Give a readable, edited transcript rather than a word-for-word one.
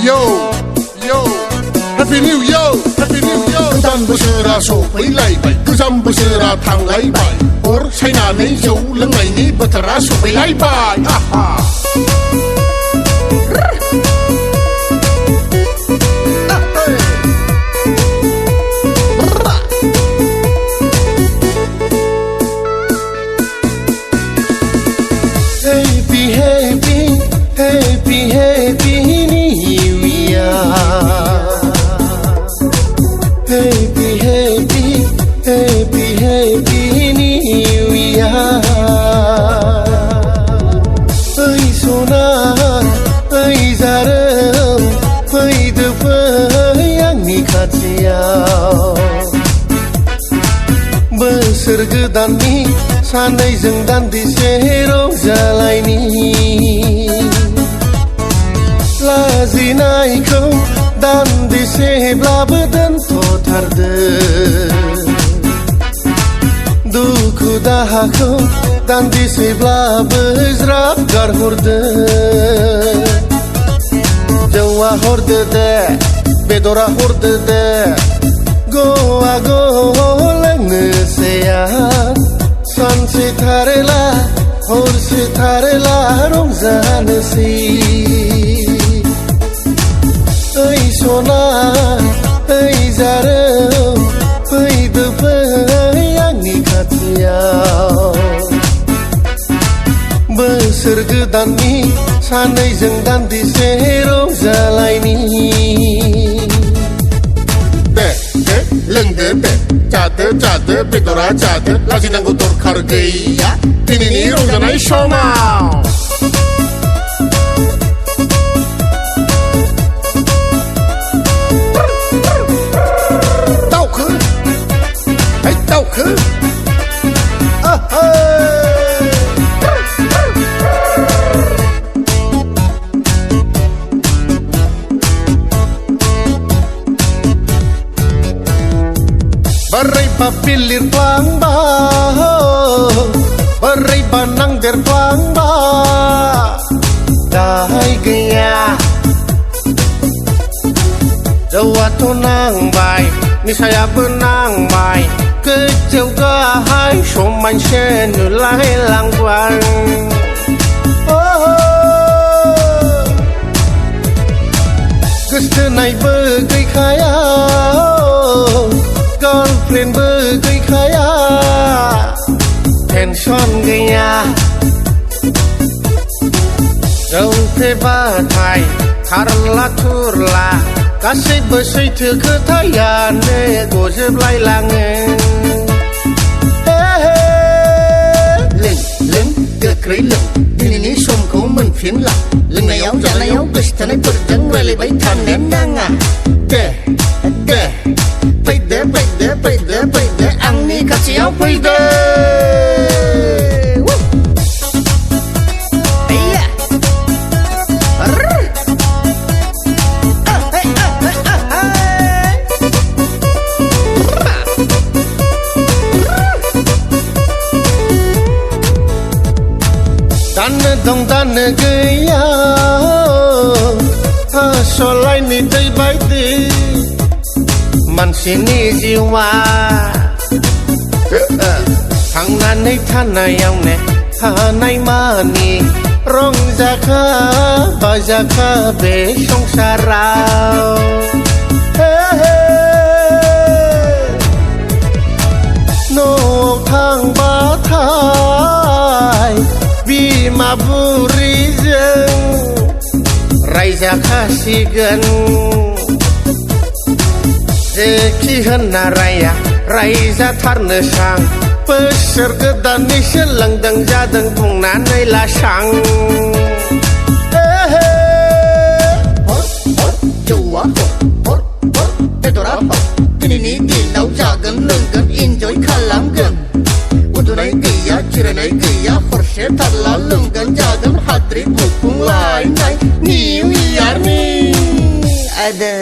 Yo Happy New Year Happy New Year गोदान बोसोरा सफैलायबाय गोजाम बोसोरा थांलायबाय अर सायनानै जौ लोंनायनि बोथोरा सफैलायबाय आहा Happy, happy, happy, happy New Year. Happy, happy, happy, happy New Year. Oi sona, oi zarım, faydı fayangni खाथियाव बोसोर गोदाननि सानैजों दान्दिसे रंजालायनि लाजिनायखौ दान्दिसेब्लाबो दोनथ'थारदो दुखु दाहाखौ दान्दिसेब्लाबो ज्राब गारहरदो जौआ हरदो दे बेदरा हरदो दे गवा गो लोंनोसै आं सानसे थारेला हरसे थारेला रंजानोसै ओइ सना ओइ जारौ फैदो फै आंनि खाथियाव बोसोर गोदाननि सानैजों दान्दिसे रंजालायनि लोंदो दे जादो बेदरा जादो लाजिनांगौ दरखार गैया दिनैनि रंजानाय समाव दावखो है दावखो Baraiba pilir plangba Baraiba nangder plangba Dahai gaya Jawato nangbai Nisaya benangbai Kejau gahai Soman senu lai langguang Gestenai begai kaya Girlfriend bergaya Tension gaya Jauh pebatai Karla turla Gaसैबो सैथो खोथायानो गजोबलायलाङो लों गोख्रै लों दिनैनि समखौ मोनफिनला लोंनायाव जानायाव गोसो थानायफोरजों रायलायबाय थानो नाङा दे फैदो आंनि खाथियाव फैदो दानो दं दानो गैया आसलायनि दै बायदि मानसिनि जिउआ थांनानै थानायावनो थानाय मानि रंजाखा बाजाखा बे संसाराव न'आव थांबाथाय बिमा बुरिजों रायजाखासिगोन जेखि होनना रायजाथारनो सां बोसोर गोदाननि सोलोंदों जादों बुंनानै लासां जौआ हर बेदरा हर दिनैनि दिनाव जागोन लोंगोन इन्जय खालामगोन उन्दुनाय गैया जिरायनाय गैया हरसे थारला लोंगोन जागोन हाद्रि गुफुंलायनाय निउ इयारनि आदा